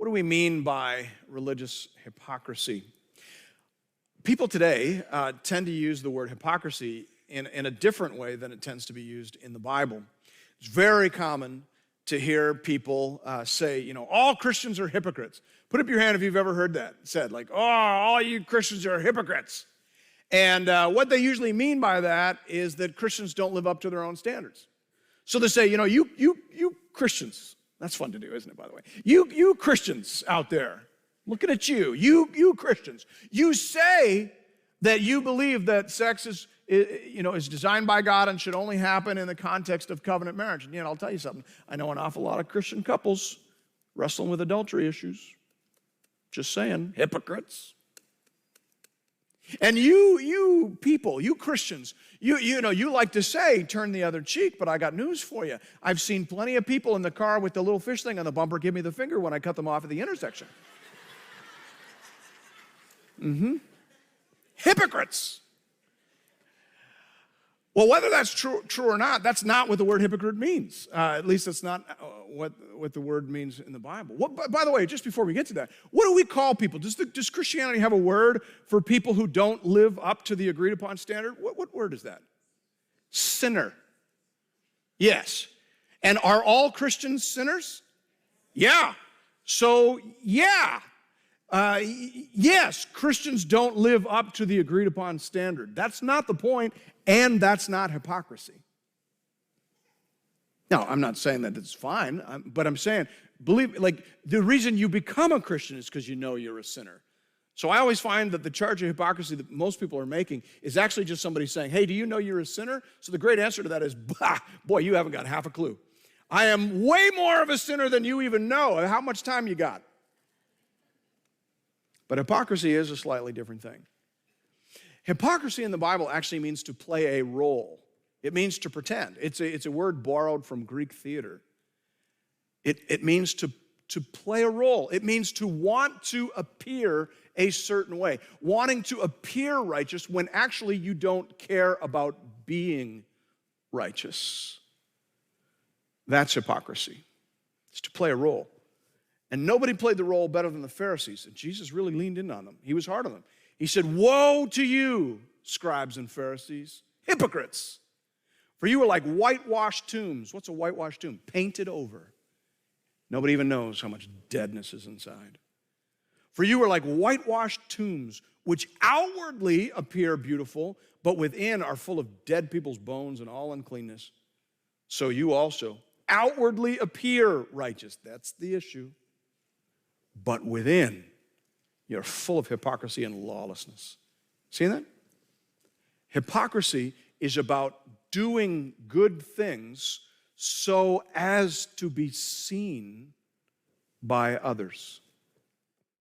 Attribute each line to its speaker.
Speaker 1: What do we mean by religious hypocrisy? People today tend to use the word hypocrisy in a different way than it tends to be used in the Bible. It's very common to hear people say, all Christians are hypocrites. Put up your hand if you've ever heard that said, like, all you Christians are hypocrites. And what they usually mean by that is that Christians don't live up to their own standards. So they say, you Christians, that's fun to do, isn't it, by the way? You Christians out there, looking at you Christians, you say that you believe that sex is designed by God and should only happen in the context of covenant marriage. And I'll tell you something. I know an awful lot of Christian couples wrestling with adultery issues. Just saying, hypocrites. And you people, you Christians, you like to say, turn the other cheek, but I got news for you. I've seen plenty of people in the car with the little fish thing on the bumper give me the finger when I cut them off at the intersection. Hypocrites. Well, whether that's true or not, that's not what the word hypocrite means. At least that's not what the word means in the Bible. By the way, just before we get to that, what do we call people? Does Christianity have a word for people who don't live up to the agreed upon standard? What word is that? Sinner. Yes. And are all Christians sinners? Yeah. So, yeah. Yes, Christians don't live up to the agreed upon standard. That's not the point, and that's not hypocrisy. Now, I'm not saying that it's fine, but I'm saying, the reason you become a Christian is because you know you're a sinner. So I always find that the charge of hypocrisy that most people are making is actually just somebody saying, hey, do you know you're a sinner? So the great answer to that is, boy, you haven't got half a clue. I am way more of a sinner than you even know. How much time you got? But hypocrisy is a slightly different thing. Hypocrisy in the Bible actually means to play a role. It means to pretend. It's a word borrowed from Greek theater. It means to play a role. It means to want to appear a certain way, wanting to appear righteous when actually you don't care about being righteous. That's hypocrisy. It's to play a role. And nobody played the role better than the Pharisees. And Jesus really leaned in on them. He was hard on them. He said, woe to you, scribes and Pharisees, hypocrites. For you are like whitewashed tombs. What's a whitewashed tomb? Painted over. Nobody even knows how much deadness is inside. For you are like whitewashed tombs, which outwardly appear beautiful, but within are full of dead people's bones and all uncleanness. So you also outwardly appear righteous. That's the issue. But within, you're full of hypocrisy and lawlessness. See that? Hypocrisy is about doing good things so as to be seen by others.